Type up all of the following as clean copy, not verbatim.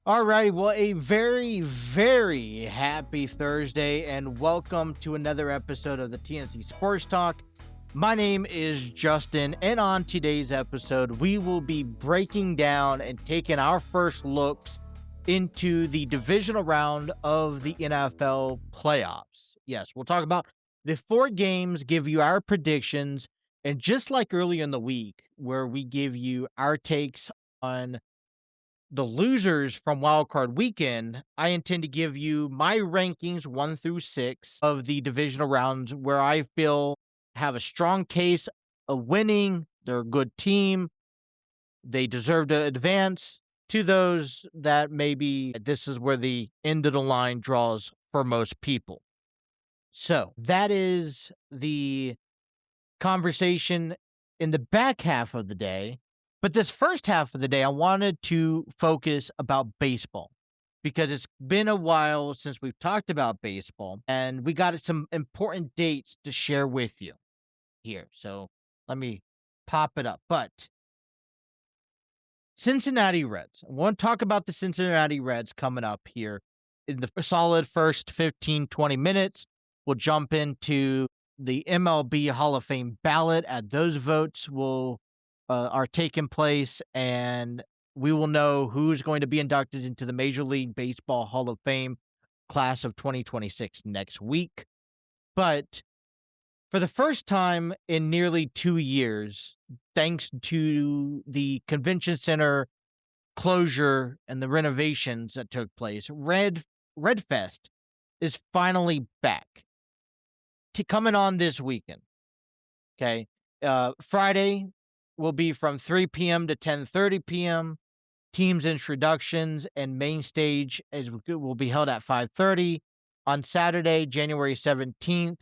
All right, well, a very, very happy Thursday, and welcome to another episode of the TNC Sports Talk. My name is Justin, and on today's episode, we will be breaking down and taking our first looks into the divisional round of the NFL playoffs. Yes, we'll talk about the 4 games, give you our predictions, and just like earlier in the week, where we give you our takes on the losers from Wildcard Weekend, I intend to give you my rankings 1 through 6 of the divisional rounds where I feel have a strong case of winning. They're a good team. They deserve to advance. To those that maybe this is where the end of the line draws for most people. So that is the conversation in the back half of the day. But this first half of the day, I wanted to focus about baseball because it's been a while since we've talked about baseball, and we got some important dates to share with you here. So let me pop it up. But Cincinnati Reds. I want to talk about the Cincinnati Reds coming up here in the solid first 15, 20 minutes. We'll jump into the MLB Hall of Fame ballot. At those votes are taking place, and we will know who's going to be inducted into the Major League Baseball Hall of Fame class of 2026 next week. But for the first time in nearly 2 years, thanks to the convention center closure and the renovations that took place, Red Fest is finally back. Coming on this weekend. Okay. Friday will be from 3 p.m. to 10:30 p.m. Teams introductions and main stage will be held at 5:30. On Saturday, January 17th,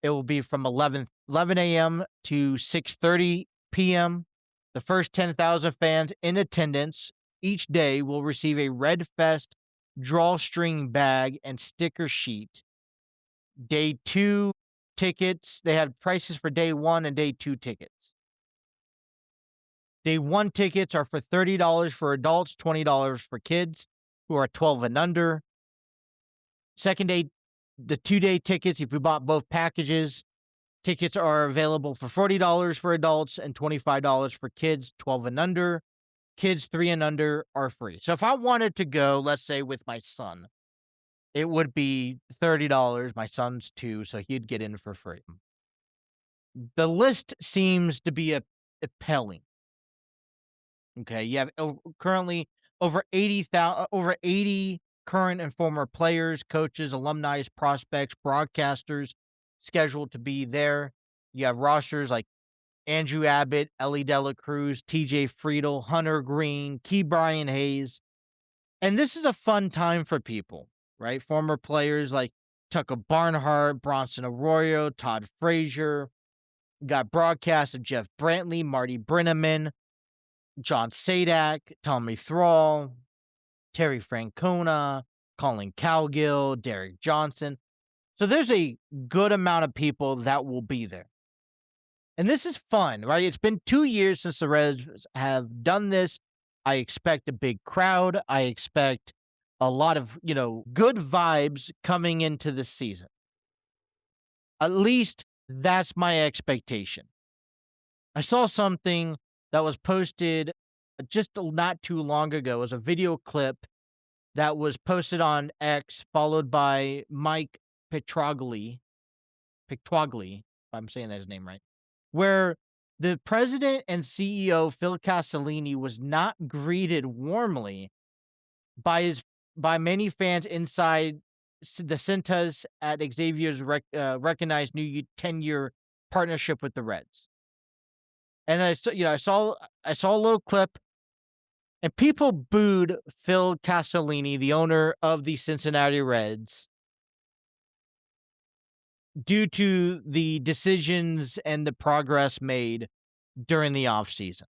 it will be from 11 a.m. to 6:30 p.m. The first 10,000 fans in attendance each day will receive a Red Fest drawstring bag and sticker sheet. Day 2 tickets, they have prices for day 1 and day 2 tickets. Day 1 tickets are for $30 for adults, $20 for kids who are 12 and under. Second day, the 2-day tickets, if you bought both packages, tickets are available for $40 for adults and $25 for kids 12 and under. Kids 3 and under are free. So if I wanted to go, let's say with my son, it would be $30. My son's 2, so he'd get in for free. The list seems to be appealing. Okay, you have currently over 80 current and former players, coaches, alumni, prospects, broadcasters scheduled to be there. You have rosters like Andrew Abbott, Ellie Dela Cruz, TJ Friedel, Hunter Green, Key Brian Hayes. And this is a fun time for people, right? Former players like Tucker Barnhart, Bronson Arroyo, Todd Frazier. You got broadcasts of Jeff Brantley, Marty Brenneman, John Sadak, Tommy Thrall, Terry Francona, Colin Cowgill, Derek Johnson. So there's a good amount of people that will be there. And this is fun, right? It's been 2 years since the Reds have done this. I expect a big crowd. I expect a lot of, good vibes coming into this season. At least that's my expectation. I saw something that was posted just not too long ago. It was a video clip that was posted on X, followed by Mike Petrogli, if I'm saying that his name right, where the president and CEO, Phil Castellini, was not greeted warmly by many fans inside the Cintas at Xavier's recognized new 10-year partnership with the Reds. And I saw a little clip, and people booed Phil Castellini, the owner of the Cincinnati Reds, due to the decisions and the progress made during the offseason.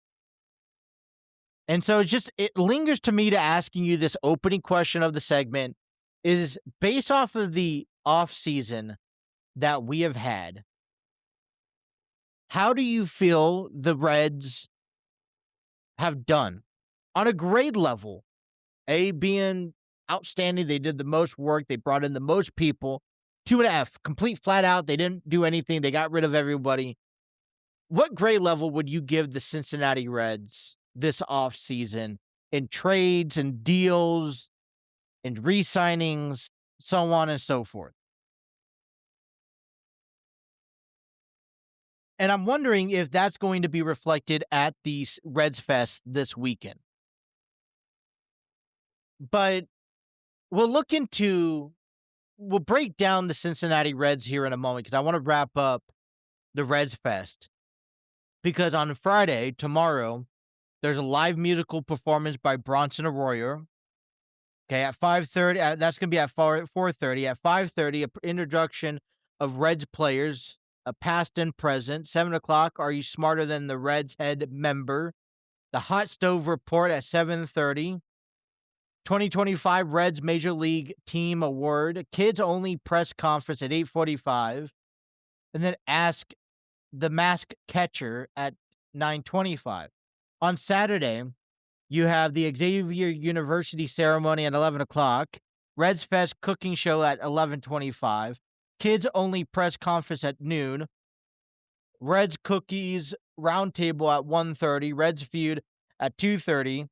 And so it lingers to me to asking you this opening question of the segment is based off of the offseason that we have had, how do you feel the Reds have done on a grade level? A being outstanding, they did the most work, they brought in the most people. 2.5, complete flat out, they didn't do anything, they got rid of everybody. What grade level would you give the Cincinnati Reds this offseason in trades and deals and re-signings, so on and so forth? And I'm wondering if that's going to be reflected at the Reds Fest this weekend. But we'll break down the Cincinnati Reds here in a moment because I want to wrap up the Reds Fest. Because on Friday, tomorrow, there's a live musical performance by Bronson Arroyo. Okay, at 5:30, that's going to be at 4:30. At 5:30, an introduction of Reds players, past and present. 7 o'clock, Are You Smarter Than the Reds Head member? The Hot Stove Report at 7:30. 2025 Reds Major League Team Award. Kids Only press conference at 8:45. And then Ask the Mask Catcher at 9:25. On Saturday, you have the Xavier University ceremony at 11 o'clock, Reds Fest cooking show at 11:25, Kids Only press conference at noon, Reds Cookies roundtable at 1:30, Reds Feud at 2:30,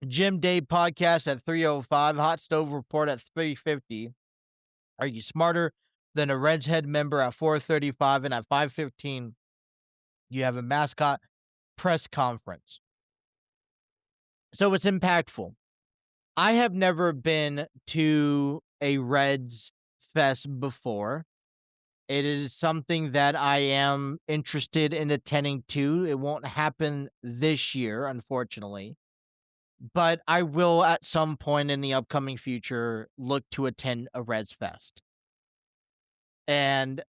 Jim Day podcast at 3:05, Hot Stove Report at 3:50. Are You Smarter Than a Reds Head member at 4:35, and at 5:15, you have a mascot press conference. So it's impactful. I have never been to a Reds Fest before. It is something that I am interested in attending to. It won't happen this year, unfortunately. But I will, at some point in the upcoming future, look to attend a Reds Fest. And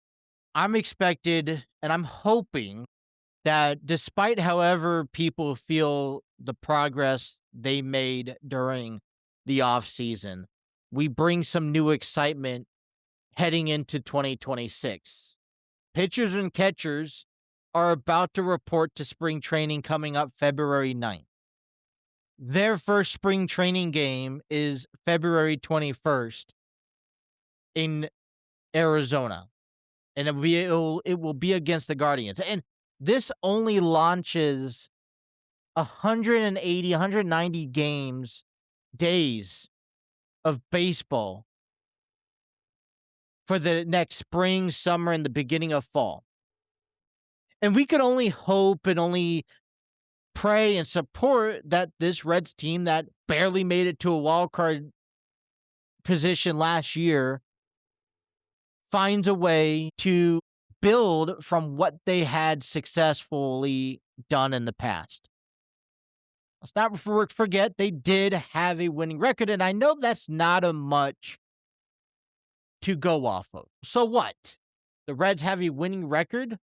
I'm expected, and I'm hoping that despite however people feel the progress they made during the offseason, we bring some new excitement heading into 2026. Pitchers and catchers are about to report to spring training coming up February 9th. Their first spring training game is February 21st in Arizona. And it will be against the Guardians. And this only launches 180, 190 days of baseball for the next spring, summer, and the beginning of fall. And we could only hope and only pray and support that this Reds team that barely made it to a wild card position last year finds a way to build from what they had successfully done in the past. Let's not forget they did have a winning record, and I know that's not a much to go off of. So what? The Reds have a winning record?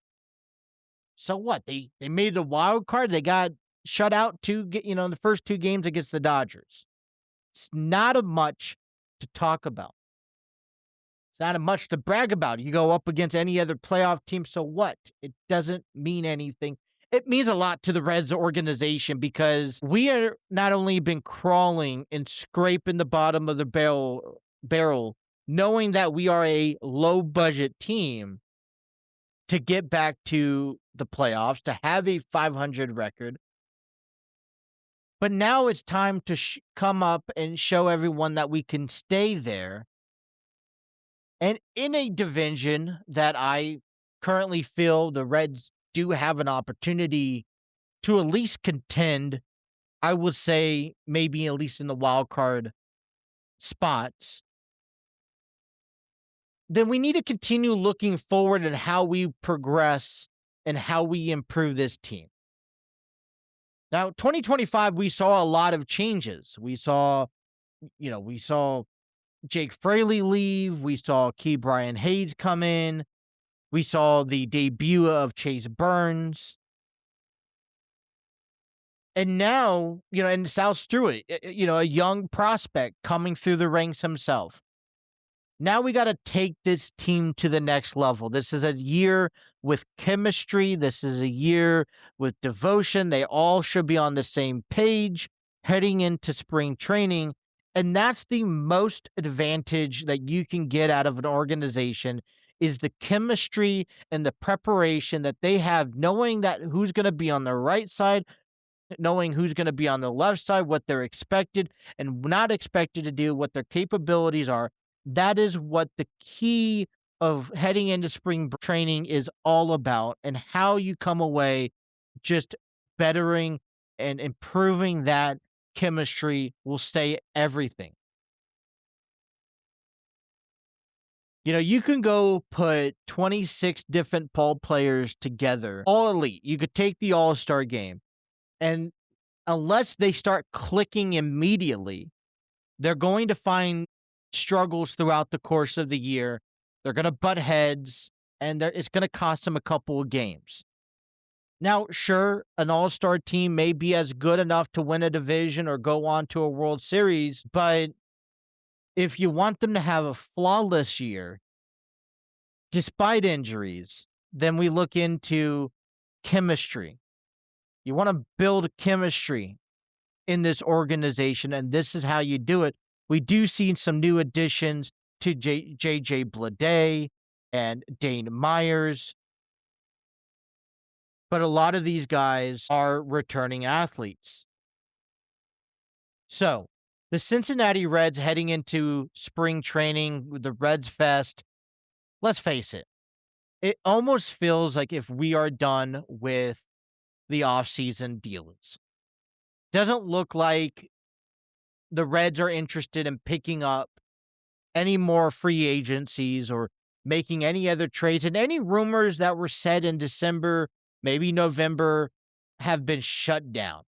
So what? They made the wild card. They got shut out in the first 2 games against the Dodgers. It's not a much to talk about. It's not a much to brag about. You go up against any other playoff team, so what? It doesn't mean anything. It means a lot to the Reds organization because we are not only been crawling and scraping the bottom of the barrel, knowing that we are a low-budget team to get back to the playoffs, to have a 500 record. But now it's time to come up and show everyone that we can stay there. And in a division that I currently feel the Reds do have an opportunity to at least contend, I would say maybe at least in the wild card spots, then we need to continue looking forward at how we progress and how we improve this team. Now, 2025, we saw a lot of changes. We saw Jake Fraley leave. We saw Brian Hayes come in. We saw the debut of Chase Burns. And now, and Sal Stewart, a young prospect coming through the ranks himself. Now we got to take this team to the next level. This is a year with chemistry. This is a year with devotion. They all should be on the same page heading into spring training. And that's the most advantage that you can get out of an organization is the chemistry and the preparation that they have, knowing that who's going to be on the right side, knowing who's going to be on the left side, what they're expected and not expected to do, what their capabilities are. That is what the key of heading into spring training is all about, and how you come away just bettering and improving that chemistry will say everything. You can go put 26 different ball players together, all elite. You could take the All-Star game, and unless they start clicking immediately, they're going to find struggles throughout the course of the year. They're going to butt heads, and it's going to cost them a couple of games. Now, sure, an all-star team may be as good enough to win a division or go on to a World Series, but if you want them to have a flawless year, despite injuries, then we look into chemistry. You want to build chemistry in this organization, and this is how you do it. We do see some new additions to J.J. Bleday and Dane Myers, but a lot of these guys are returning athletes. So, the Cincinnati Reds heading into spring training with the Reds Fest, let's face it, it almost feels like if we are done with the offseason deals. Doesn't look like the Reds are interested in picking up any more free agencies or making any other trades. And any rumors that were said in December, maybe November, have been shut down.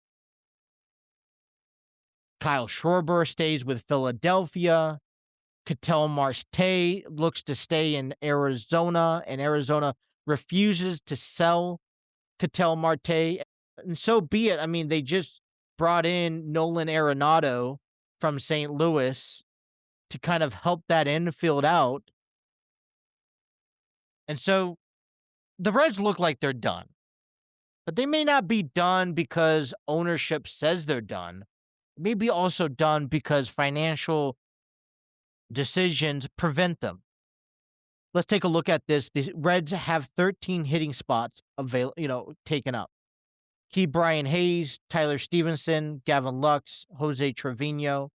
Kyle Schwarber stays with Philadelphia. Ketel Marte looks to stay in Arizona, and Arizona refuses to sell Ketel Marte. And so be it. I mean, they just brought in Nolan Arenado from St. Louis to kind of help that infield out. And so the Reds look like they're done. But they may not be done because ownership says they're done. May be also done because financial decisions prevent them. Let's take a look at this. The Reds have 13 hitting spots taken up. Brian Hayes, Tyler Stevenson, Gavin Lux, Jose Trevino,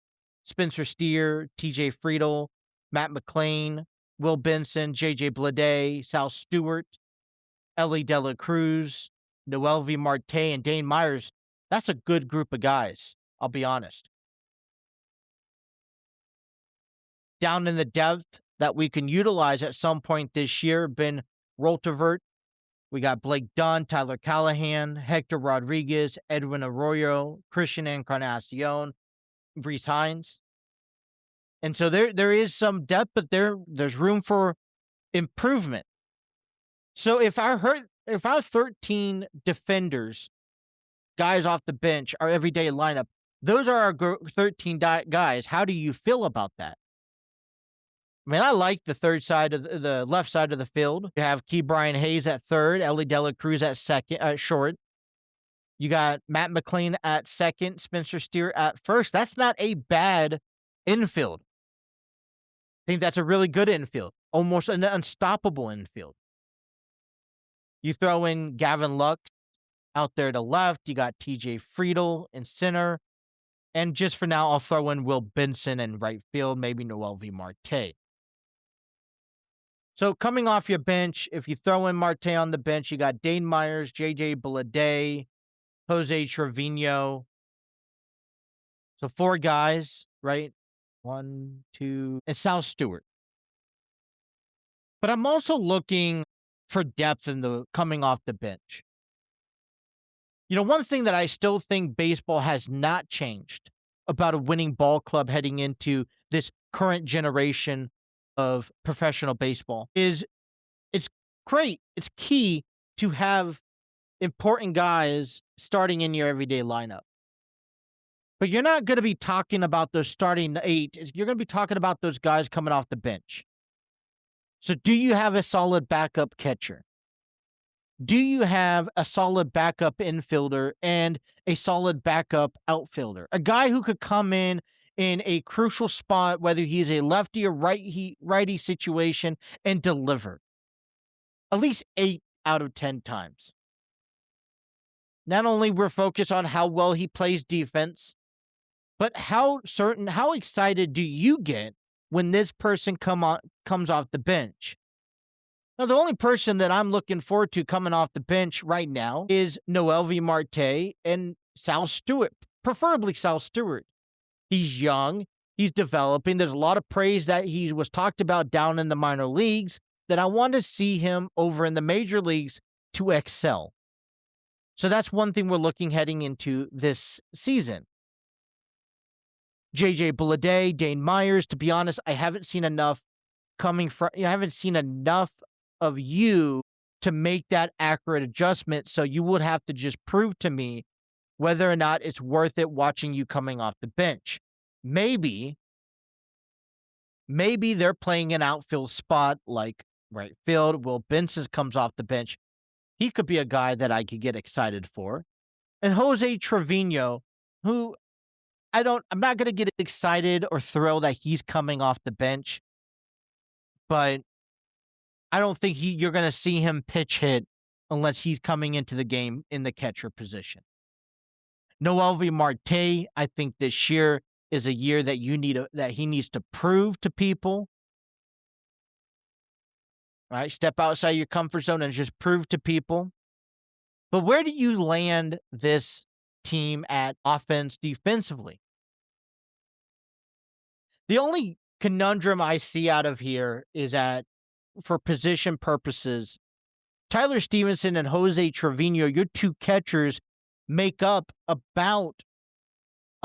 Spencer Steer, TJ Friedel, Matt McLean, Will Benson, JJ Bleday, Sal Stewart, Ellie De La Cruz, Noelvi Marte, and Dane Myers. That's a good group of guys, I'll be honest. Down in the depth that we can utilize at some point this year, Ben Roltevert. We got Blake Dunn, Tyler Callahan, Hector Rodriguez, Edwin Arroyo, Christian Encarnacion, Reese Hines. And so there is some depth, but there's room for improvement. So if our 13 defenders, guys off the bench, our everyday lineup, those are our 13 guys. How do you feel about that? I mean, I like the the left side of the field. You have Brian Hayes at third, Ellie De La Cruz at short. You got Matt McLean at second, Spencer Steer at first. That's not a bad infield. I think that's a really good infield, almost an unstoppable infield. You throw in Gavin Lux out there to left. You got TJ Friedel in center. And just for now, I'll throw in Will Benson in right field, maybe Noelvi Marte. So coming off your bench, if you throw in Marte on the bench, you got Dane Myers, JJ Bleday, Jose Trevino. So 4 guys, right? 1, 2, and Sal Stewart. But I'm also looking for depth in the coming off the bench. One thing that I still think baseball has not changed about a winning ball club heading into this current generation of professional baseball is it's great. It's key to have important guys starting in your everyday lineup. But you're not going to be talking about those starting 8. You're going to be talking about those guys coming off the bench. So do you have a solid backup catcher? Do you have a solid backup infielder and a solid backup outfielder? A guy who could come in a crucial spot, whether he's a lefty or righty situation, and deliver at least 8 out of 10 times. Not only we're focused on how well he plays defense, but how excited do you get when this person comes off the bench? Now, the only person that I'm looking forward to coming off the bench right now is Noelvi Marte and Sal Stewart, preferably Sal Stewart. He's young. He's developing. There's a lot of praise that he was talked about down in the minor leagues that I want to see him over in the major leagues to excel. So that's one thing we're looking heading into this season. JJ Bleday, Dane Myers, to be honest, I haven't seen enough of you to make that accurate adjustment. So you would have to just prove to me whether or not it's worth it watching you coming off the bench. Maybe they're playing an outfield spot like right field. Will Benson comes off the bench. He could be a guy that I could get excited for. And Jose Trevino, who I'm not going to get excited or thrilled that he's coming off the bench, but I don't think you're going to see him pitch hit unless he's coming into the game in the catcher position. Noelvi Marte, I think this year is a year that he needs to prove to people. Right? Step outside your comfort zone and just prove to people. But where do you land this team at offense defensively? The only conundrum I see out of here is that for position purposes, Tyler Stevenson and Jose Trevino, your two catchers, make up about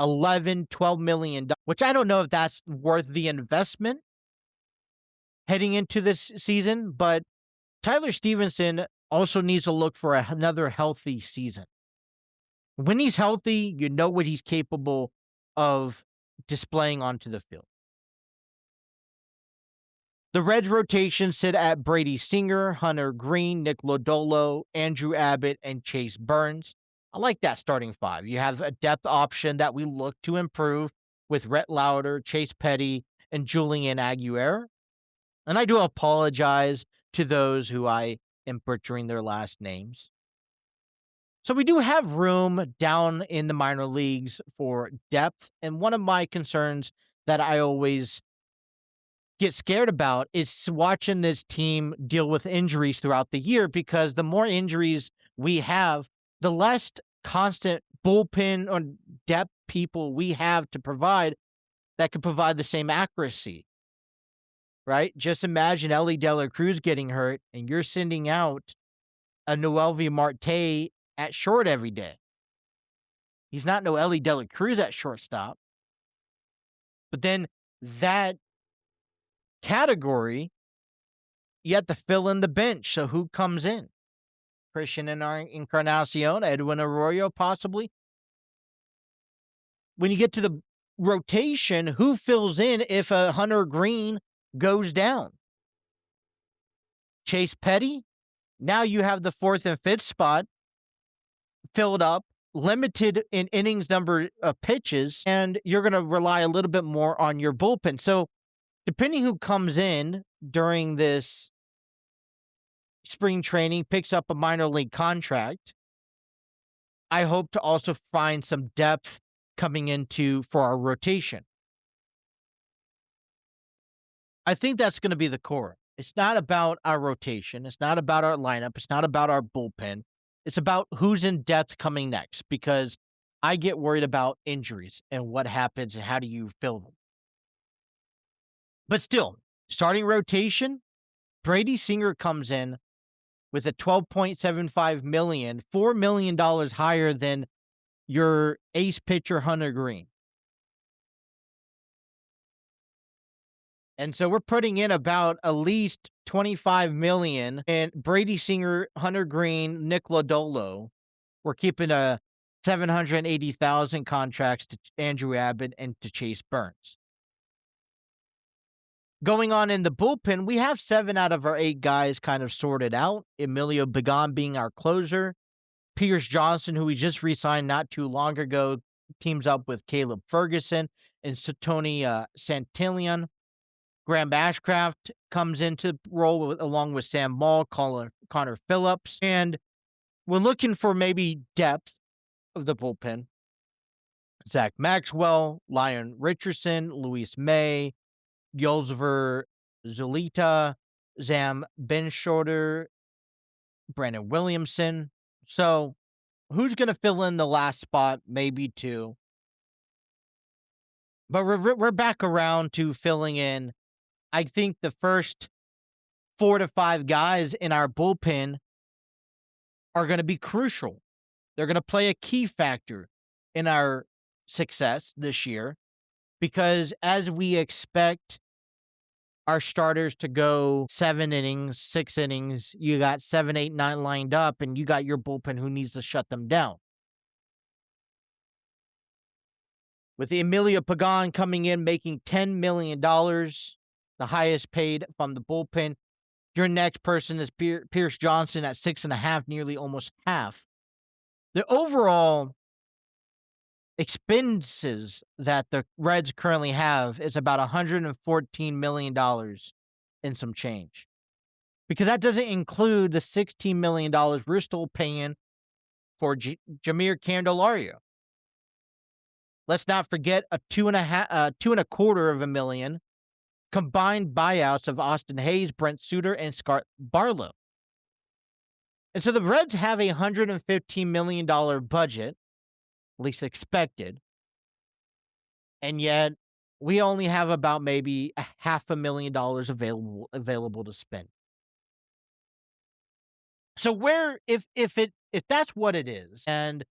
$11-12 million, which I don't know if that's worth the investment heading into this season, but Tyler Stevenson also needs to look for another healthy season. When he's healthy, you know what he's capable of displaying onto the field. The Reds rotation sit at Brady Singer, Hunter Green, Nick Lodolo, Andrew Abbott, and Chase Burns. I like that starting five. You have a depth option that we look to improve with Rhett Lauder, Chase Petty, and Julian Aguirre. And I do apologize to those who I am butchering their last names. So we do have room down in the minor leagues for depth. And one of my concerns that I always get scared about is watching this team deal with injuries throughout the year, because the more injuries we have, the less constant bullpen or depth people we have to provide that could provide the same accuracy. Right? Just imagine Ellie De La Cruz getting hurt and you're sending out a Noelvi Marte at short every day. He's not no Ellie De La Cruz at shortstop. But then that category, you have to fill in the bench. So who comes in? Christian Encarnacion, Edwin Arroyo, possibly. When you get to the rotation, who fills in if a Hunter Green goes down? Chase Petty. Now you have the fourth and fifth spot filled up, limited in innings number of pitches, and you're going to rely a little bit more on your bullpen. So depending who comes in during this spring training, picks up a minor league contract, I hope to also find some depth coming into for our rotation. I think that's going to be the core. It's not about our rotation. It's not about our lineup. It's not about our bullpen. It's about who's in depth coming next, because I get worried about injuries and what happens and how do you fill them. But still, starting rotation, Brady Singer comes in with a $12.75 million, $4 million higher than your ace pitcher, Hunter Green. And so we're putting in about at least $25 million, and Brady Singer, Hunter Green, Nick Lodolo, we're keeping a $780,000 contracts to Andrew Abbott and to Chase Burns. Going on in the bullpen, we have 7 out of our 8 guys kind of sorted out. Emilio Pagan being our closer. Pierce Johnson, who we just re-signed not too long ago, teams up with Caleb Ferguson and Tony Santillan. Graham Ashcraft comes into role along with Sam Maul, Connor Phillips, and we're looking for maybe depth of the bullpen. Zach Maxwell, Lyon Richardson, Luis May, Yolsver Zulita, Zam Benshorter, Brandon Williamson. So who's going to fill in the last spot? Maybe 2. But we're back around to filling in, I think, the first 4 to 5 guys in our bullpen are going to be crucial. They're going to play a key factor in our success this year, because as we expect our starters to go 7 innings, 6 innings, you got 7, 8, 9 lined up, and you got your bullpen who needs to shut them down. With Emilio Pagan coming in, making $10 million, the highest paid from the bullpen. Your next person is Pierce Johnson at 6.5, nearly almost half. The overall expenses that the Reds currently have is about $114 million and some change. Because that doesn't include the $16 million we're still paying for Jahmir Candelario. Let's not forget a $2.25 million combined buyouts of Austin Hayes, Brent Suter, and Scott Barlow. And so the Reds have a $115 million budget, at least expected, and yet we only have about maybe $500,000 available to spend. So where, if that's what it is, and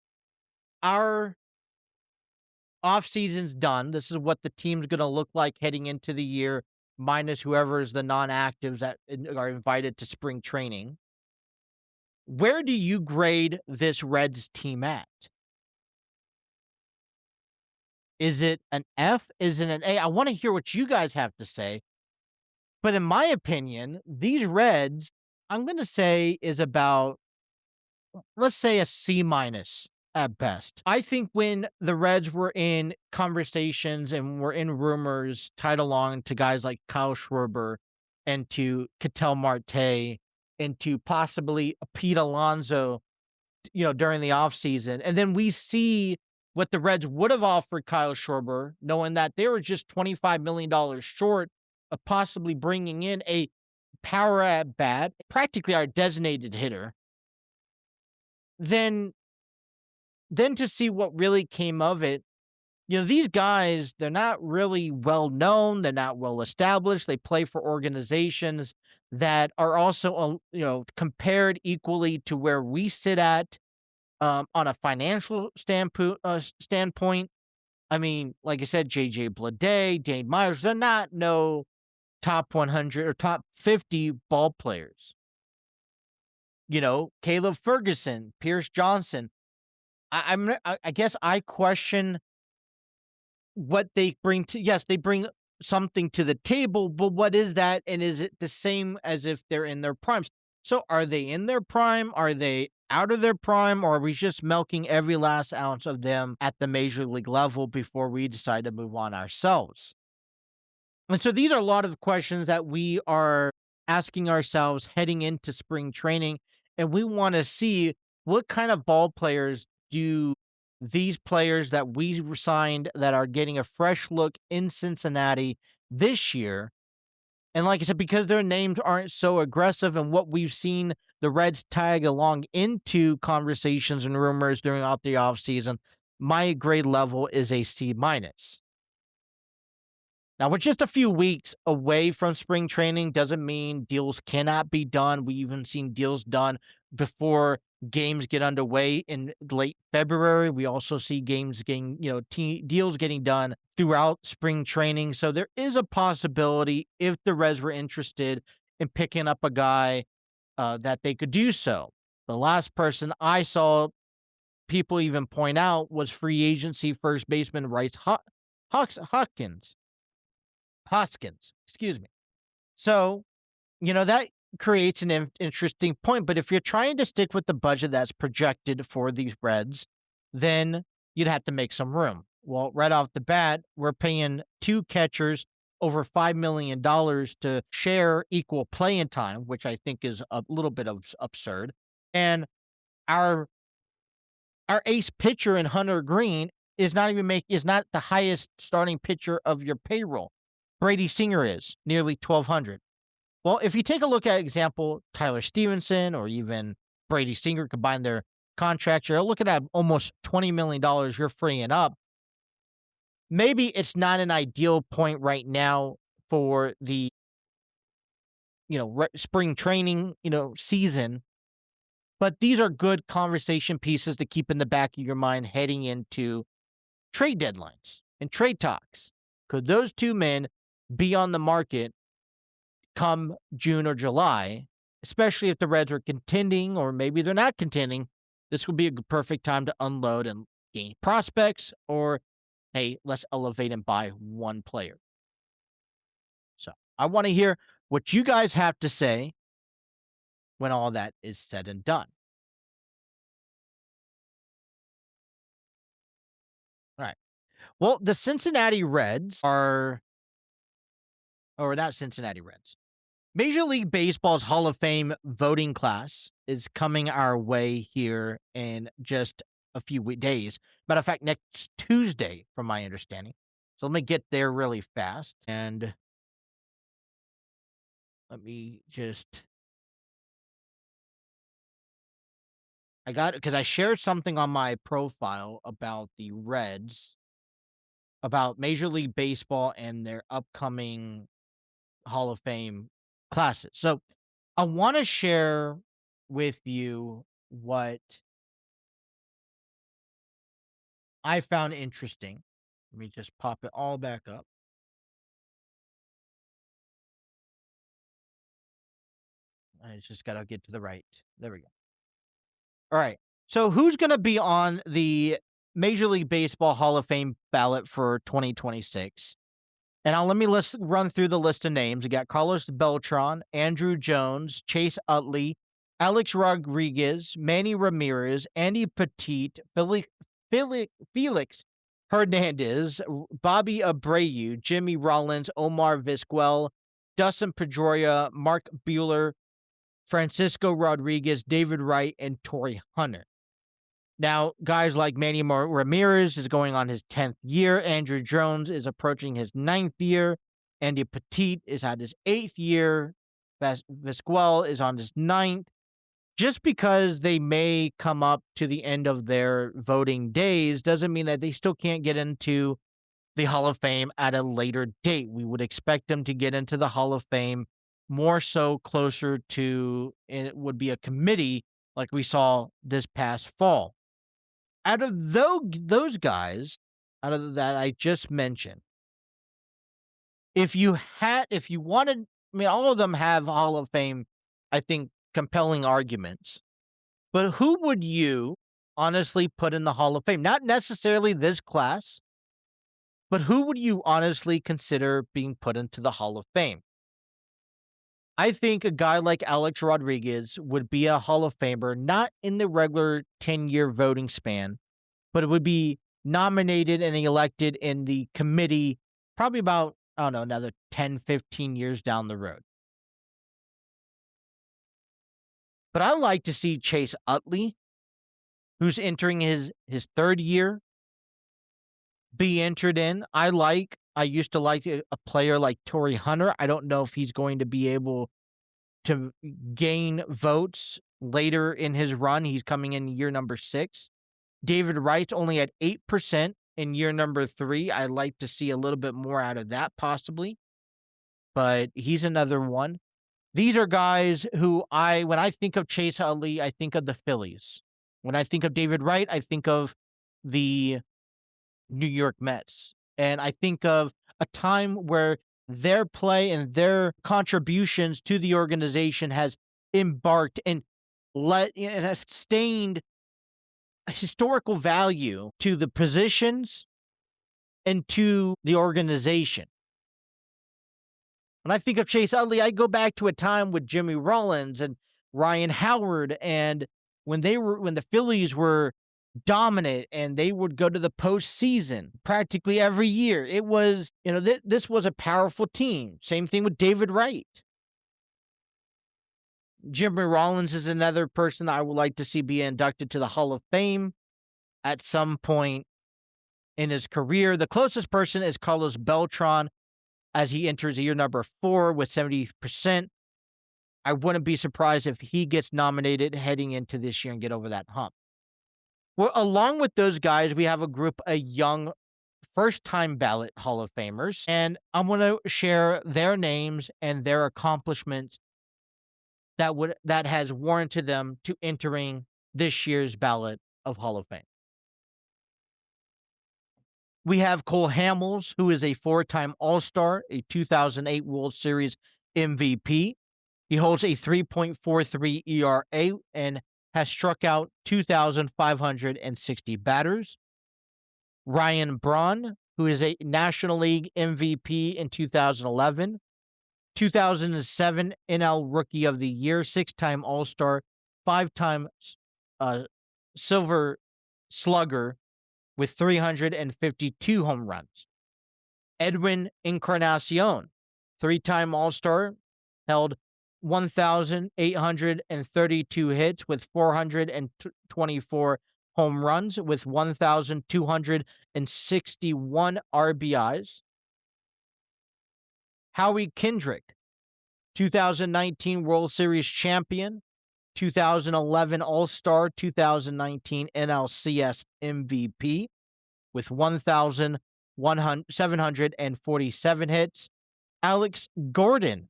our off season's done, this is what the team's going to look like heading into the year, minus whoever is the non-actives that are invited to spring training. Where do you grade this Reds team at? Is it an F? Is it an A? I want to hear what you guys have to say. But in my opinion, these Reds, I'm going to say, is about, let's say, a C- at best. I think when the Reds were in conversations and were in rumors tied along to guys like Kyle Schwarber and to Ketel Marte and to possibly Pete Alonso, during the offseason, and then we see what the Reds would have offered Kyle Schwarber, knowing that they were just $25 million short of possibly bringing in a power at bat, practically our designated hitter, then to see what really came of it. These guys, they're not really well known. They're not well established. They play for organizations that are also, compared equally to where we sit at on a financial standpoint. I mean, like I said, J.J. Bleday, Dane Myers, they're not no top 100 or top 50 ball players. Caleb Ferguson, Pierce Johnson. I guess I question what they bring to. Yes, they bring something to the table, but what is that? And is it the same as if they're in their primes? So are they in their prime? Are they out of their prime? Or are we just milking every last ounce of them at the major league level before we decide to move on ourselves? And so these are a lot of questions that we are asking ourselves heading into spring training. And we want to see what kind of ball players do these players that we signed that are getting a fresh look in Cincinnati this year. And like I said, because their names aren't so aggressive and what we've seen the Reds tag along into conversations and rumors throughout the offseason, my grade level is a C-. Now, we're just a few weeks away from spring training. Doesn't mean deals cannot be done. We've even seen deals done before games get underway in late February. We also see games getting, deals getting done throughout spring training. So there is a possibility, if the Reds were interested in picking up a guy, that they could do so. The last person I saw people even point out was free agency first baseman Hoskins. Excuse me. So, that creates an interesting point. But if you're trying to stick with the budget that's projected for these Reds, then you'd have to make some room. Well, right off the bat, we're paying two catchers over $5 million to share equal playing time, which I think is a little bit of absurd. And our ace pitcher in Hunter Green is not the highest starting pitcher of your payroll. Brady Singer is nearly 1,200. Well, if you take a look at example Tyler Stevenson or even Brady Singer, combine their contracts, you're looking at almost $20 million you're freeing up. Maybe it's not an ideal point right now for the spring training season, but these are good conversation pieces to keep in the back of your mind heading into trade deadlines and trade talks. Could those two men be on the market come June or July, especially if the Reds are contending or maybe they're not contending? This would be a perfect time to unload and gain prospects, or, hey, let's elevate and buy one player. So I want to hear what you guys have to say when all that is said and done. All right. Well, the Cincinnati Reds or not Cincinnati Reds. Major League Baseball's Hall of Fame voting class is coming our way here in just a few days. Matter of fact, next Tuesday, from my understanding. So let me get there really fast. And let me just... because I shared something on my profile about the Reds, about Major League Baseball and their upcoming Hall of Fame classes. So I want to share with you what I found interesting. Let me just pop it all back up. I just got to get to the right. There we go. All right. So who's going to be on the Major League Baseball Hall of Fame ballot for 2026? And let me run through the list of names. We got Carlos Beltran, Andrew Jones, Chase Utley, Alex Rodriguez, Manny Ramirez, Andy Petit, Felix Hernandez, Bobby Abreu, Jimmy Rollins, Omar Vizquel, Dustin Pedroia, Mark Buehler, Francisco Rodriguez, David Wright, and Torrey Hunter. Now, guys like Manny Ramirez is going on his 10th year. Andrew Jones is approaching his 9th year. Andy Petit is at his 8th year. Vizquel is on his 9th. Just because they may come up to the end of their voting days doesn't mean that they still can't get into the Hall of Fame at a later date. We would expect them to get into the Hall of Fame more so closer to, and it would be a committee like we saw this past fall. Out of those guys, out of that I just mentioned, if you wanted, all of them have Hall of Fame, I think, compelling arguments. But who would you honestly put in the Hall of Fame? Not necessarily this class, but who would you honestly consider being put into the Hall of Fame? I think a guy like Alex Rodriguez would be a Hall of Famer, not in the regular 10-year voting span, but it would be nominated and elected in the committee probably about, another 10, 15 years down the road. But I like to see Chase Utley, who's entering his third year, be entered in. I used to like a player like Torrey Hunter. I don't know if he's going to be able to gain votes later in his run. He's coming in year number 6. David Wright's only at 8% in year number 3. I'd like to see a little bit more out of that possibly, but he's another one. These are guys who when I think of Chase Utley, I think of the Phillies. When I think of David Wright, I think of the New York Mets. And I think of a time where their play and their contributions to the organization has embarked and has sustained historical value to the positions and to the organization. When I think of Chase Utley, I go back to a time with Jimmy Rollins and Ryan Howard, and when the Phillies were dominant and they would go to the postseason practically every year. It was, this was a powerful team. Same thing with David Wright. Jimmy Rollins is another person that I would like to see be inducted to the Hall of Fame at some point in his career. The closest person is Carlos Beltran as he enters year number 4 with 70%. I wouldn't be surprised if he gets nominated heading into this year and get over that hump. Well, along with those guys, we have a group of young first-time ballot Hall of Famers, and I'm going to share their names and their accomplishments that has warranted them to entering this year's ballot of Hall of Fame. We have Cole Hamels, who is a 4-time All-Star, a 2008 World Series MVP. He holds a 3.43 ERA and has struck out 2,560 batters. Ryan Braun, who is a National League MVP in 2011, 2007 NL Rookie of the Year, 6-time All-Star, 5-time Silver Slugger with 352 home runs. Edwin Encarnacion, 3-time All-Star, held 1,832 hits with 424 home runs with 1,261 RBIs. Howie Kendrick, 2019 World Series champion, 2011 All-Star, 2019 NLCS MVP with 1,747 hits. Alex Gordon,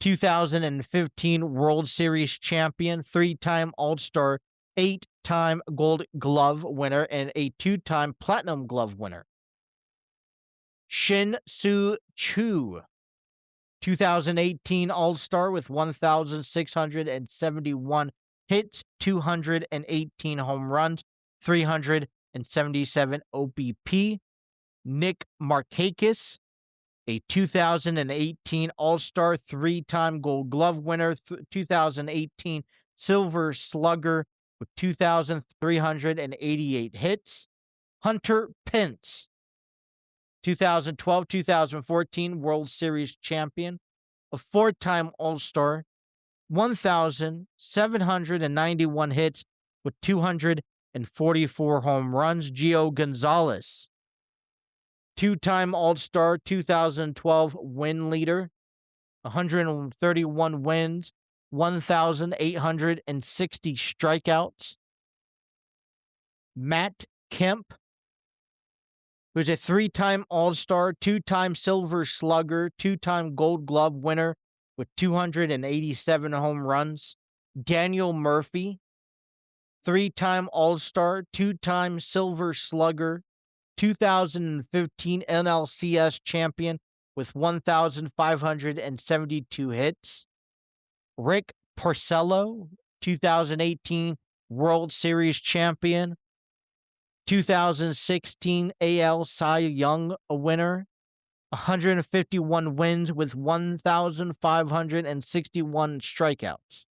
2015 World Series champion, 3-time All-Star, 8-time Gold Glove winner, and a 2-time Platinum Glove winner. Shin-Soo Choo, 2018 All-Star with 1,671 hits, 218 home runs, 377 OBP. Nick Markakis, a 2018 All-Star, 3-time Gold Glove winner, 2018 Silver Slugger with 2,388 hits. Hunter Pence, 2012-2014 World Series champion, a 4-time All-Star, 1,791 hits with 244 home runs. Gio Gonzalez, 2-time All-Star, 2012 win leader, 131 wins, 1,860 strikeouts. Matt Kemp, who's a 3-time All-Star, 2-time Silver Slugger, 2-time Gold Glove winner with 287 home runs. Daniel Murphy, 3-time All-Star, 2-time Silver Slugger, 2015 NLCS champion with 1,572 hits. Rick Porcello, 2018 World Series champion, 2016 AL Cy Young winner, 151 wins with 1,561 strikeouts.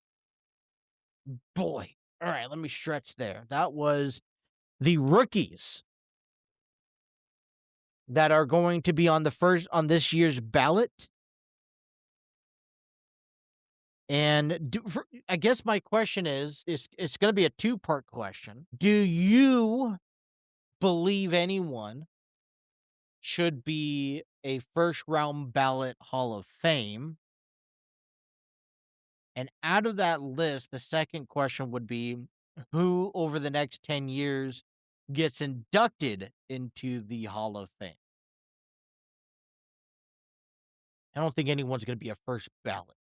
Boy, all right, let me stretch there. That was the rookies that are going to be on this year's ballot. And I guess my question is it's going to be a 2-part question. Do you believe anyone should be a first-round ballot Hall of Fame? And out of that list, the second question would be, who over the next 10 years gets inducted into the Hall of Fame? I don't think anyone's going to be a first ballot.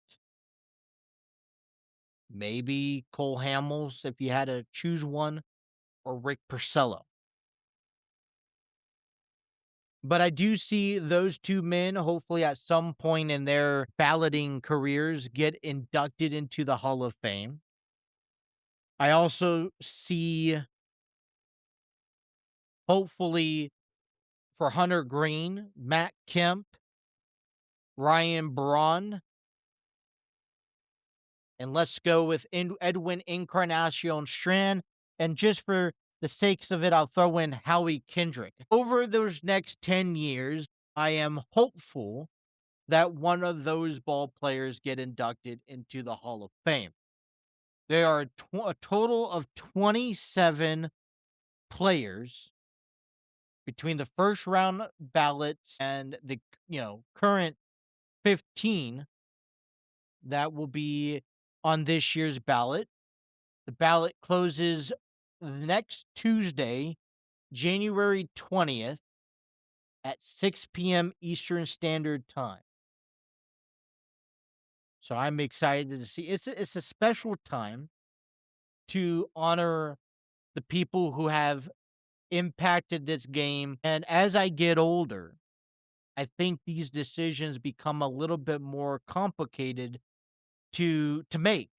Maybe Cole Hamels, if you had to choose one, or Rick Porcello. But I do see those two men, hopefully at some point in their balloting careers, get inducted into the Hall of Fame. I also see, hopefully, for Hunter Green, Matt Kemp, Ryan Braun, and let's go with Edwin Encarnacion Strand. And just for the sakes of it, I'll throw in Howie Kendrick. Over those next 10 years, I am hopeful that one of those ball players get inducted into the Hall of Fame. There are a total of 27 players between the first round ballots and the current 15 that will be on this year's ballot. The ballot closes next Tuesday, January 20th at 6 p.m. Eastern Standard Time. So I'm excited to see. It's a special time to honor the people who have impacted this game. And as I get older, I think these decisions become a little bit more complicated to make,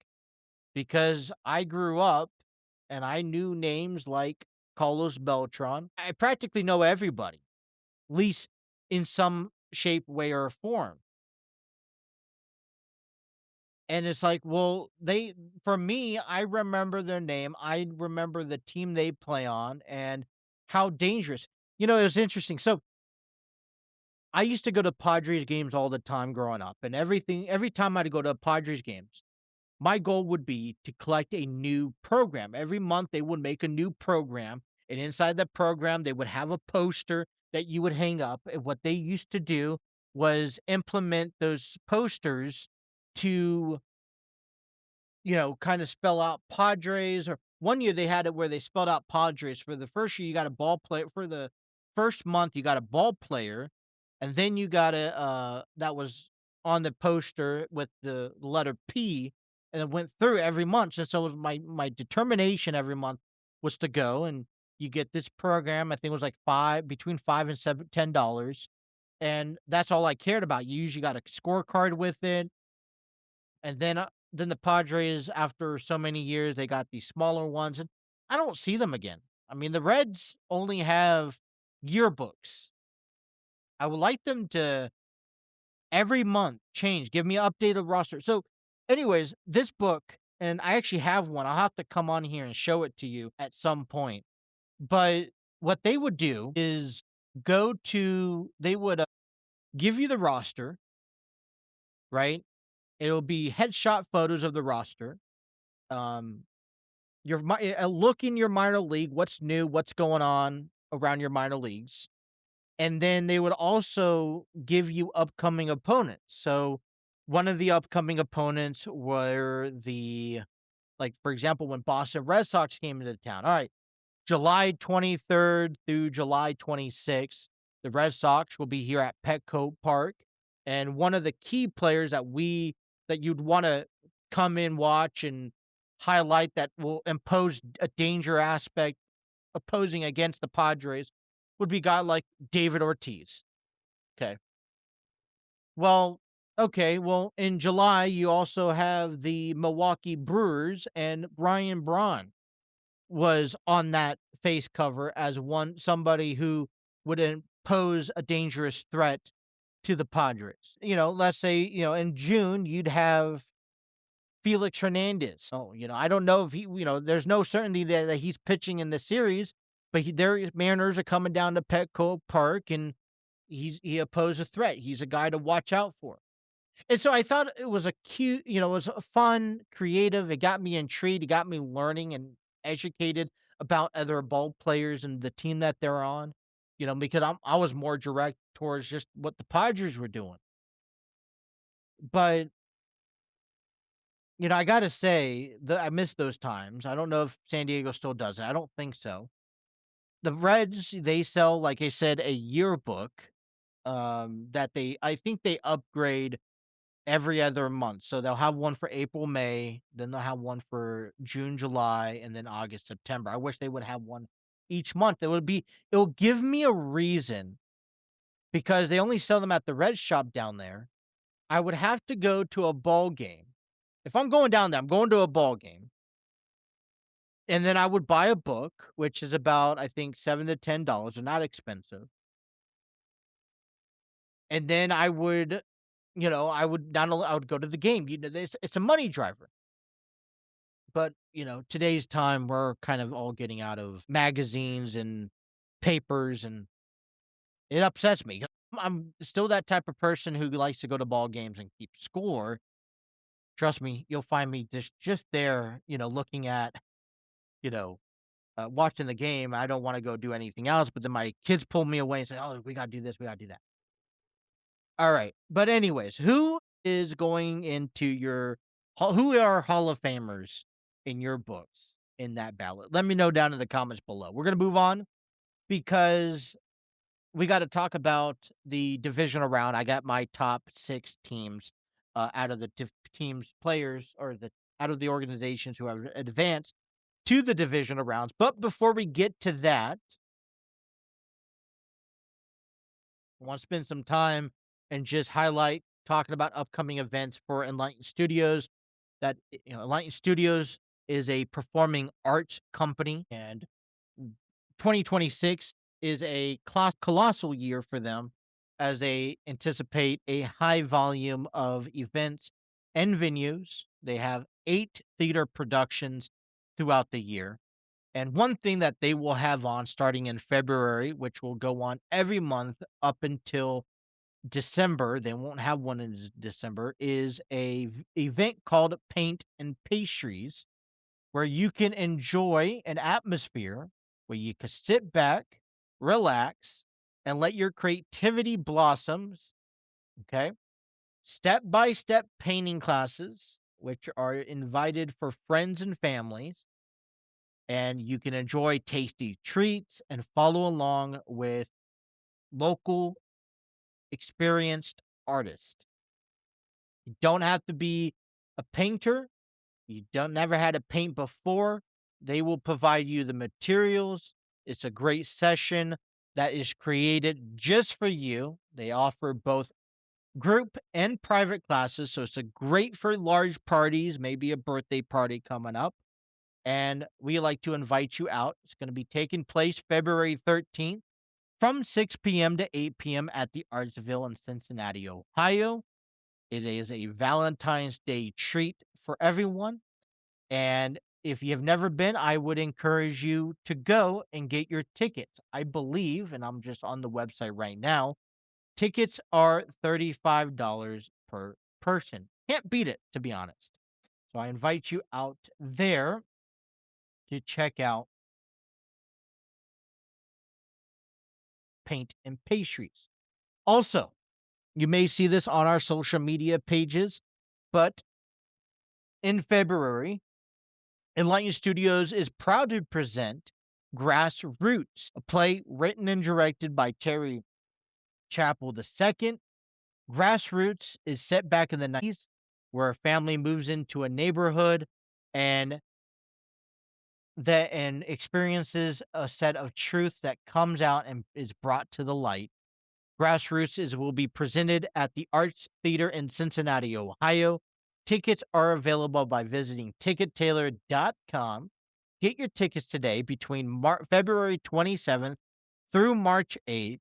because I grew up and I knew names like Carlos Beltran. I practically know everybody, at least in some shape, way, or form. And it's like, well, for me, I remember their name. I remember the team they play on and how dangerous. It was interesting. So I used to go to Padres games all the time growing up, and every time I'd go to Padres games, my goal would be to collect a new program. Every month they would make a new program, and inside the program they would have a poster that you would hang up. And what they used to do was implement those posters to kind of spell out Padres. Or one year they had it where they spelled out Padres. For the first year, you got a ball player. For the first month, you got a ball player, and then you got that was on the poster with the letter P, and it went through every month. And so it was my determination every month was to go, and you get this program. I think it was like between $5 and $10, and that's all I cared about. You usually got a scorecard with it. And then the Padres, after so many years, they got these smaller ones, and I don't see them again. I mean, the Reds only have yearbooks. I would like them to every month change, give me an updated roster. So, anyways, this book, and I actually have one. I'll have to come on here and show it to you at some point. But what they would do is they would give you the roster, right? It'll be headshot photos of the roster. A look in your minor league, what's new, what's going on around your minor leagues. And then they would also give you upcoming opponents. So one of the upcoming opponents were for example, when Boston Red Sox came into town. All right, July 23rd through July 26th, the Red Sox will be here at Petco Park. And one of the key players that you'd want to come in, watch, and highlight that will impose a danger aspect opposing against the Padres would be a guy like David Ortiz. Okay. Well, in July, you also have the Milwaukee Brewers, and Ryan Braun was on that face cover as somebody who would pose a dangerous threat to the Padres. Let's say, in June, you'd have Felix Hernandez. Oh, I don't know if there's no certainty that he's pitching in the series, but their Mariners are coming down to Petco Park, and he posed a threat. He's a guy to watch out for. And so I thought it was a cute, it was fun, creative. It got me intrigued. It got me learning and educated about other ball players and the team that they're on, because I was more direct towards just what the Padres were doing. But, I got to say that I miss those times. I don't know if San Diego still does it. I don't think so. The Reds, they sell, like I said, a yearbook that I think they upgrade every other month. So they'll have one for April, May, then they'll have one for June, July, and then August, September. I wish they would have one each month. It'll give me a reason, because they only sell them at the Red shop down there. I would have to go to a ball game. If I'm going down there, I'm going to a ball game. And then I would buy a book, which is about, I think, $7 to $10. They're not expensive. And then I would I would go to the game. It's a money driver. But, today's time, we're kind of all getting out of magazines and papers, and it upsets me. I'm still that type of person who likes to go to ball games and keep score. Trust me, you'll find me just there, looking at, you know, watching the game. I don't want to go do anything else, but then my kids pull me away and say, "Oh, we got to do this, we got to do that." All right. But anyways, who is going into who are Hall of Famers in your books in that ballot? Let me know down in the comments below. We're going to move on because we got to talk about the divisional round. I got my top 6 teams out of the teams players, or the out of the organizations who have advanced to the divisional rounds. But before we get to that, I want to spend some time and just highlight talking about upcoming events for Enlighten Studios. Enlighten Studios is a performing arts company, and 2026 is a colossal year for them as they anticipate a high volume of events and venues. They have 8 theater productions throughout the year. And one thing that they will have on starting in February, which will go on every month up until December, they won't have one in December, is a event called Paint and Pastries, where you can enjoy an atmosphere where you can sit back, relax, and let your creativity blossoms. Okay. Step by step painting classes, which are invited for friends and families. And you can enjoy tasty treats and follow along with local experienced artists. You don't have to be a painter. You don't never had to paint before. They will provide you the materials. It's a great session that is created just for you. They offer both group and private classes, so it's a great for large parties, maybe a birthday party coming up. And we like to invite you out. It's going to be taking place February 13th from 6 p.m. to 8 p.m. at the Artsville in Cincinnati, Ohio. It is a Valentine's Day treat for everyone. And if you've never been, I would encourage you to go and get your tickets. I believe, and I'm just on the website right now, tickets are $35 per person. Can't beat it, to be honest. So I invite you out there to check out Paint and Pastries. Also, you may see this on our social media pages, but in February, Enlighten Studios is proud to present Grassroots, a play written and directed by Terry Chappell II. Grassroots is set back in the 90s, where a family moves into a neighborhood and experiences a set of truths that comes out and is brought to the light. Grassroots will be presented at the Arts Theater in Cincinnati, Ohio. Tickets are available by visiting tickettailor.com. Get your tickets today between February 27th through March 8th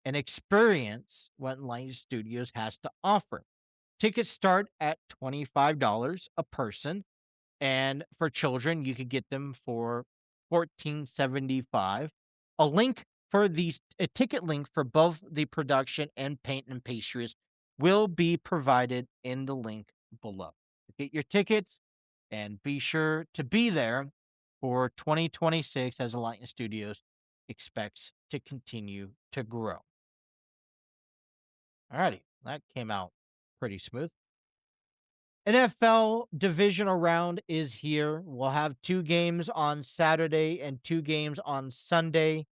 and experience what Enlighten Studios has to offer. Tickets start at $25 a person, and for children, you could get them for $14.75. A ticket link for both the production and Paint and Pastries will be provided in the link below. Get your tickets and be sure to be there for 2026 as Enlighten Studios expects to continue to grow. Alrighty, that came out pretty smooth. NFL divisional round is here. We'll have 2 games on Saturday and 2 games on Sunday.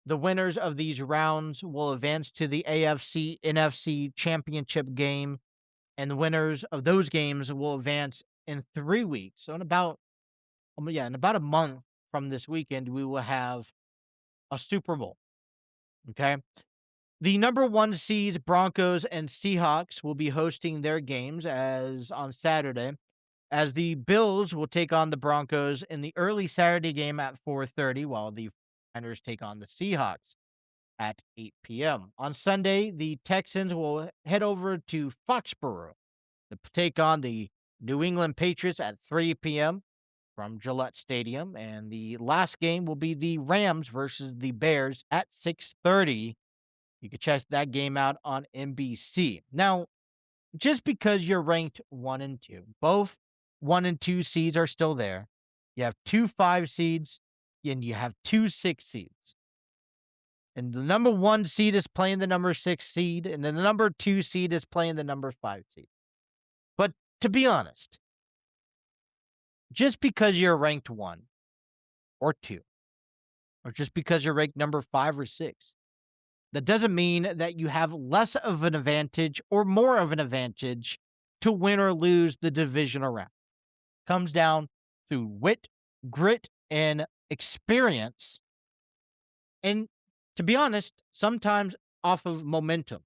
The winners of these rounds will advance to the AFC NFC championship game, and the winners of those games will advance in 3 weeks. So in about a month from this weekend, we will have a Super Bowl. Okay. The number 1 seeds, Broncos and Seahawks, will be hosting their games as on Saturday, as the Bills will take on the Broncos in the early Saturday game at 4:30, while the Niners take on the Seahawks at 8 p.m. On Sunday, the Texans will head over to Foxborough to take on the New England Patriots at 3 p.m. from Gillette Stadium. And the last game will be the Rams versus the Bears at 6:30. You can check that game out on NBC. Now, just because you're ranked 1 and 2, both 1 and 2 seeds are still there. You have 2 5 seeds and you have 2 6 seeds. And the number 1 seed is playing the number 6 seed, and then the number 2 seed is playing the number 5 seed. But to be honest, just because you're ranked 1 or 2, or just because you're ranked number 5 or 6, that doesn't mean that you have less of an advantage or more of an advantage to win or lose the divisional round. It comes down through wit, grit, and experience. And to be honest, sometimes off of momentum.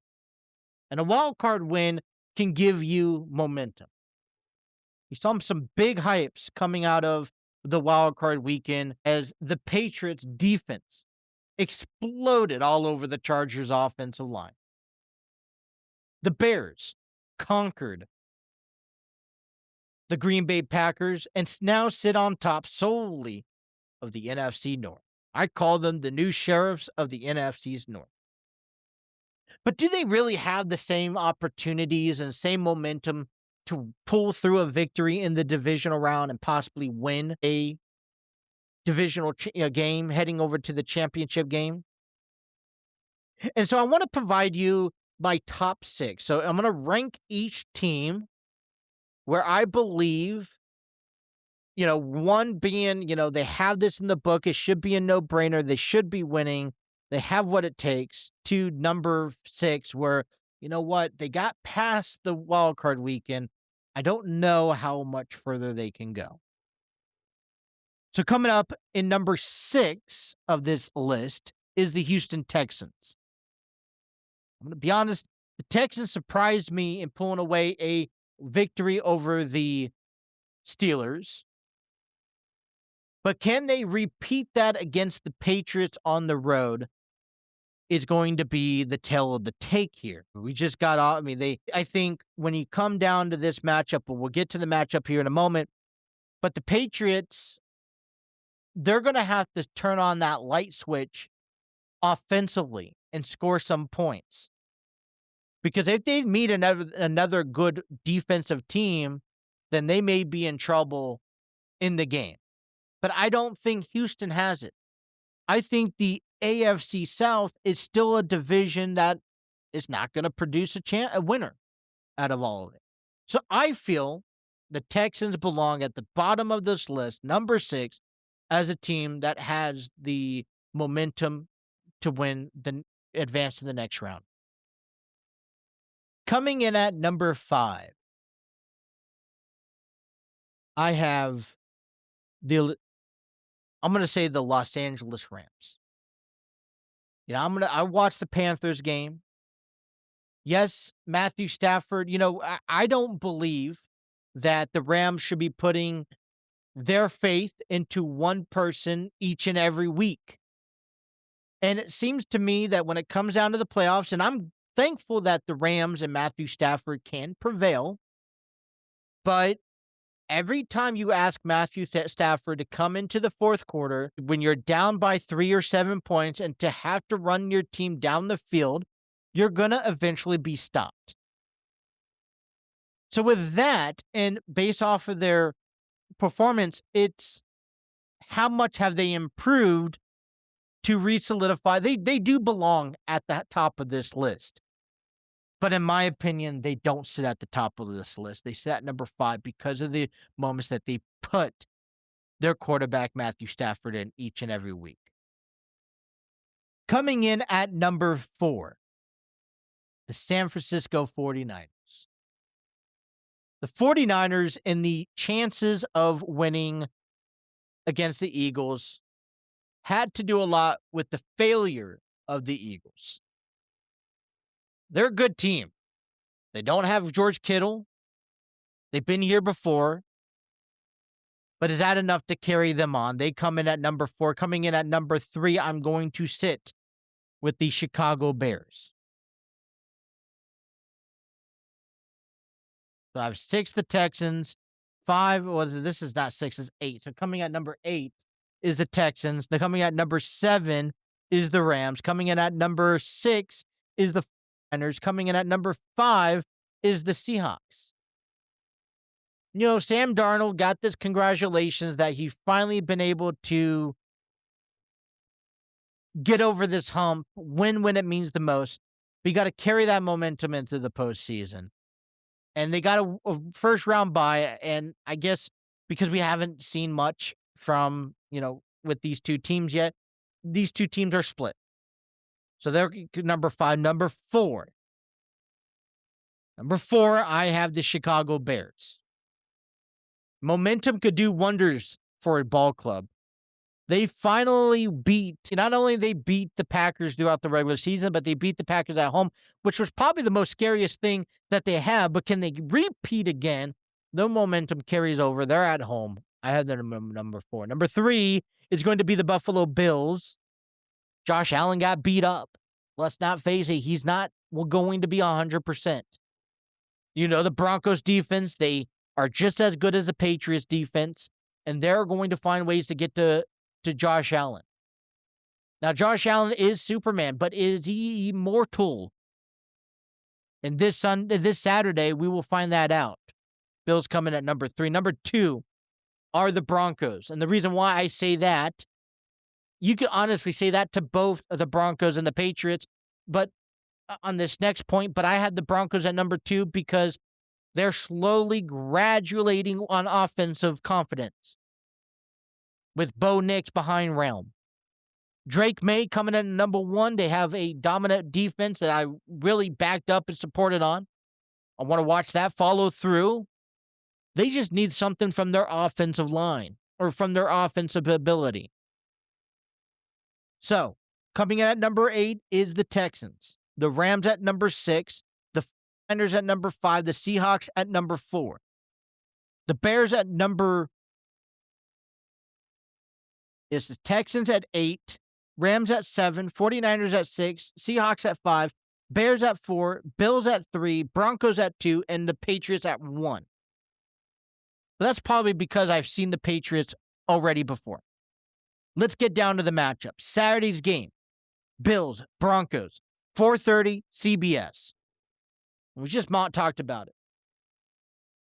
And a wild card win can give you momentum. We saw some big hypes coming out of the wild card weekend as the Patriots defense exploded all over the Chargers offensive line. The Bears conquered the Green Bay Packers and now sit on top solely of the NFC North. I call them the new sheriffs of the NFC's North. But do they really have the same opportunities and same momentum to pull through a victory in the divisional round and possibly win a divisional game heading over to the championship game? And so I want to provide you my top 6. So I'm going to rank each team where I believe, one being, they have this in the book. It should be a no-brainer. They should be winning. They have what it takes. To number 6, where, they got past the wild card weekend. I don't know how much further they can go. So coming up in number 6 of this list is the Houston Texans. I'm going to be honest, the Texans surprised me in pulling away a victory over the Steelers. But can they repeat that against the Patriots on the road? Is going to be the tale of the tape here. We just got off. I think when you come down to this matchup, but we'll get to the matchup here in a moment, but the Patriots, they're going to have to turn on that light switch offensively and score some points. Because if they meet another good defensive team, then they may be in trouble in the game. But I don't think Houston has it. I think the AFC South is still a division that is not going to produce a winner out of all of it. So I feel the Texans belong at the bottom of this list, number 6, as a team that has the momentum to advance to the next round. Coming in at number 5, I have I'm going to say the Los Angeles Rams. I watched the Panthers game. Yes, Matthew Stafford, I don't believe that the Rams should be putting their faith into one person each and every week. And it seems to me that when it comes down to the playoffs, and I'm thankful that the Rams and Matthew Stafford can prevail, but every time you ask Matthew Stafford to come into the fourth quarter, when you're down by 3 or 7 points and to have to run your team down the field, you're going to eventually be stopped. So with that, and based off of their performance, it's how much have they improved to re-solidify. They do belong at the top of this list. But in my opinion, they don't sit at the top of this list. They sit at number 5 because of the moments that they put their quarterback, Matthew Stafford, in each and every week. Coming in at number 4, the San Francisco 49ers. The 49ers, in the chances of winning against the Eagles, had to do a lot with the failure of the Eagles. They're a good team. They don't have George Kittle. They've been here before. But is that enough to carry them on? They come in at number 4. Coming in at number 3, I'm going to sit with the Chicago Bears. So I have 6, the Texans. 5, this is not 6, it's 8. So coming at number 8 is the Texans. Coming at number 7 is the Rams. Coming in at number 6 is the 49ers. Coming in at number 5 is the Seahawks. Sam Darnold got this congratulations that he finally been able to get over this hump, win when it means the most. But you got to carry that momentum into the postseason. And they got a first round bye. And I guess because we haven't seen much from, with these two teams yet, these two teams are split. So they're number 5. Number 4. I have the Chicago Bears. Momentum could do wonders for a ball club. They finally not only they beat the Packers throughout the regular season, but they beat the Packers at home, which was probably the most scariest thing that they have. But can they repeat again? The momentum carries over. They're at home. I had them number 4. Number 3 is going to be the Buffalo Bills. Josh Allen got beat up. Let's not face it. He's not going to be 100%. The Broncos defense, they are just as good as the Patriots defense, and they're going to find ways to get to Josh Allen. Now, Josh Allen is Superman, but is he immortal? And this Saturday, we will find that out. Bills coming at number 3. Number 2 are the Broncos. And the reason why I say that, you could honestly say that to both the Broncos and the Patriots, but on this next point, but I had the Broncos at number 2 because they're slowly graduating on offensive confidence with Bo Nix behind Realm. Drake May coming in at number 1. They have a dominant defense that I really backed up and supported on. I want to watch that follow through. They just need something from their offensive line or from their offensive ability. So, coming in at number 8 is the Texans. The Rams at number 6. The 49ers at number 5. The Seahawks at number 4. The Bears at number is the Texans at 8. Rams at 7. 49ers at 6. Seahawks at 5. Bears at 4. Bills at 3. Broncos at 2. And the Patriots at 1. But that's probably because I've seen the Patriots already before. Let's get down to the matchup. Saturday's game. Bills, Broncos. 4:30 CBS. We just talked about it.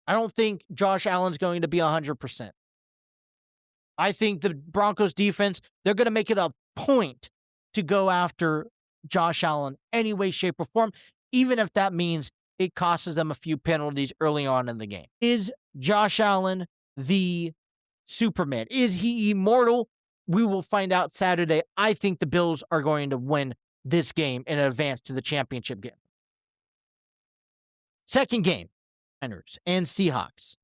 I don't think Josh Allen's going to be 100%. I think the Broncos defense, they're going to make it a point to go after Josh Allen any way, shape, or form, even if that means it costs them a few penalties early on in the game. Is Josh Allen the Superman? Is he immortal? We will find out Saturday. I think the Bills are going to win this game and advance to the championship game. Second game, Niners and Seahawks.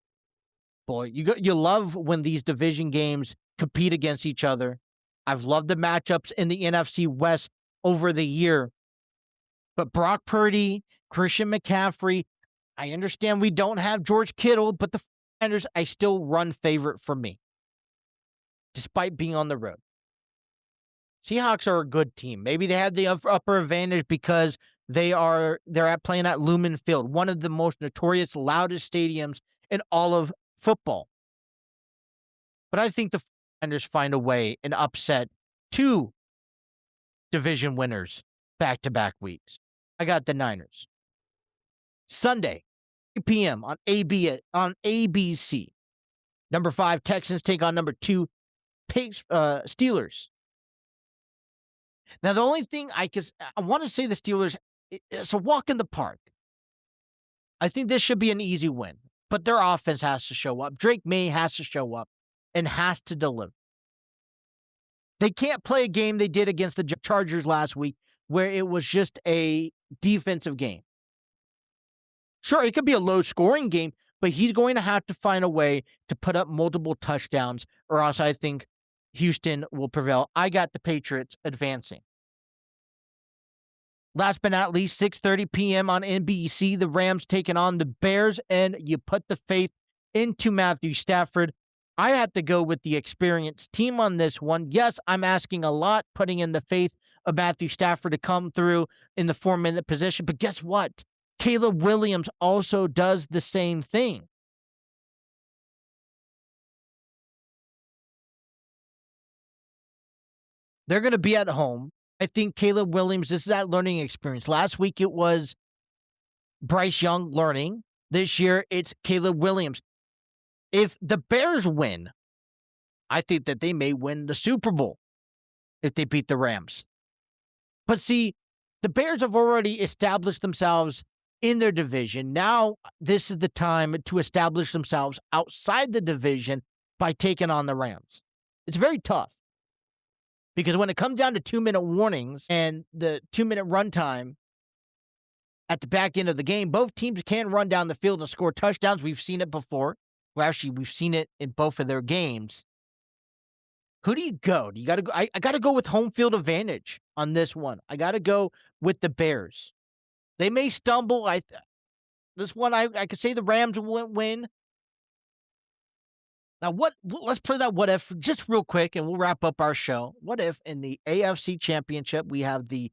Boy, you love when these division games compete against each other. I've loved the matchups in the NFC West over the year. But Brock Purdy, Christian McCaffrey, I understand we don't have George Kittle, but the Niners, I still run favorite for me, despite being on the road. Seahawks are a good team. Maybe they have the upper advantage because they're playing at Lumen Field, one of the most notorious, loudest stadiums in all of football. But I think the Niners find a way and upset 2 division winners back-to-back weeks. I got the Niners. Sunday, 3 p.m. on ABC. Number 5, Texans take on number 2, Steelers. Now, the only thing I want to say the Steelers, it's a walk in the park. I think this should be an easy win, but their offense has to show up. Drake May has to show up and has to deliver. They can't play a game they did against the Chargers last week where it was just a defensive game. Sure, it could be a low-scoring game, but he's going to have to find a way to put up multiple touchdowns, or else I think Houston will prevail. I got the Patriots advancing. Last but not least, 6:30 p.m. on NBC, the Rams taking on the Bears, and you put the faith into Matthew Stafford. I have to go with the experienced team on this one. Yes, I'm asking a lot, putting in the faith a Matthew Stafford to come through in the 4-minute position. But guess what? Caleb Williams also does the same thing. They're going to be at home. I think Caleb Williams, this is that learning experience. Last week it was Bryce Young learning. This year it's Caleb Williams. If the Bears win, I think that they may win the Super Bowl if they beat the Rams. But see, the Bears have already established themselves in their division. Now this is the time to establish themselves outside the division by taking on the Rams. It's very tough. Because when it comes down to 2-minute warnings and the 2-minute runtime at the back end of the game, both teams can run down the field and score touchdowns. We've seen it before. Well, actually, we've seen it in both of their games. Who do you go? Do you got to go? I got to go with home field advantage on this one. I got to go with the Bears. They may stumble. This one, I could say the Rams will win. Now, let's play that what if just real quick, and we'll wrap up our show. What if in the AFC Championship, we have the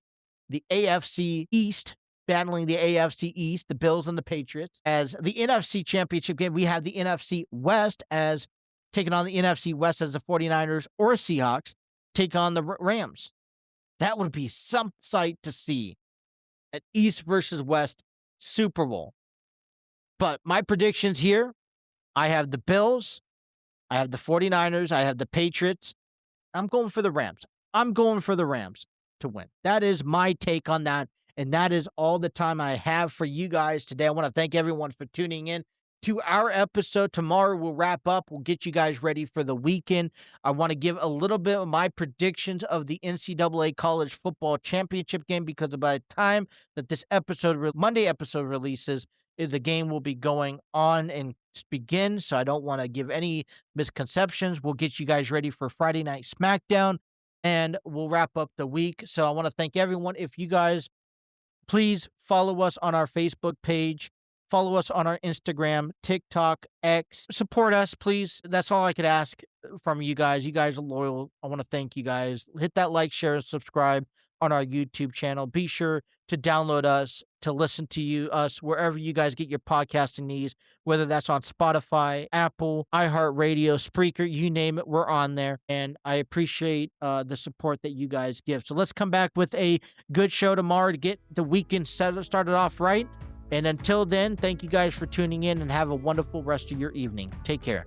AFC East battling the AFC East, the Bills and the Patriots. As the NFC Championship game, we have the NFC West as taking on the NFC West as the 49ers or Seahawks take on the Rams. That would be some sight to see at East versus West Super Bowl. But my predictions here, I have the Bills, I have the 49ers, I have the Patriots. I'm going for the Rams. I'm going for the Rams to win. That is my take on that. And that is all the time I have for you guys today. I want to thank everyone for tuning in to our episode. Tomorrow we'll wrap up. We'll get you guys ready for the weekend. I want to give a little bit of my predictions of the NCAA College Football Championship game, because by the time that this Monday episode releases, the game will be going on and begin. So I don't want to give any misconceptions. We'll get you guys ready for Friday Night SmackDown, and we'll wrap up the week. So I want to thank everyone. If you guys please follow us on our Facebook page. Follow us on our Instagram, TikTok, X. Support us, please. That's all I could ask from you guys. You guys are loyal. I want to thank you guys. Hit that like, share, and subscribe on our YouTube channel. Be sure to download us, to listen to us wherever you guys get your podcasting needs, whether that's on Spotify, Apple, iHeartRadio, Spreaker, you name it, we're on there. And I appreciate the support that you guys give. So let's come back with a good show tomorrow to get the weekend started off right. And until then, thank you guys for tuning in, and have a wonderful rest of your evening. Take care.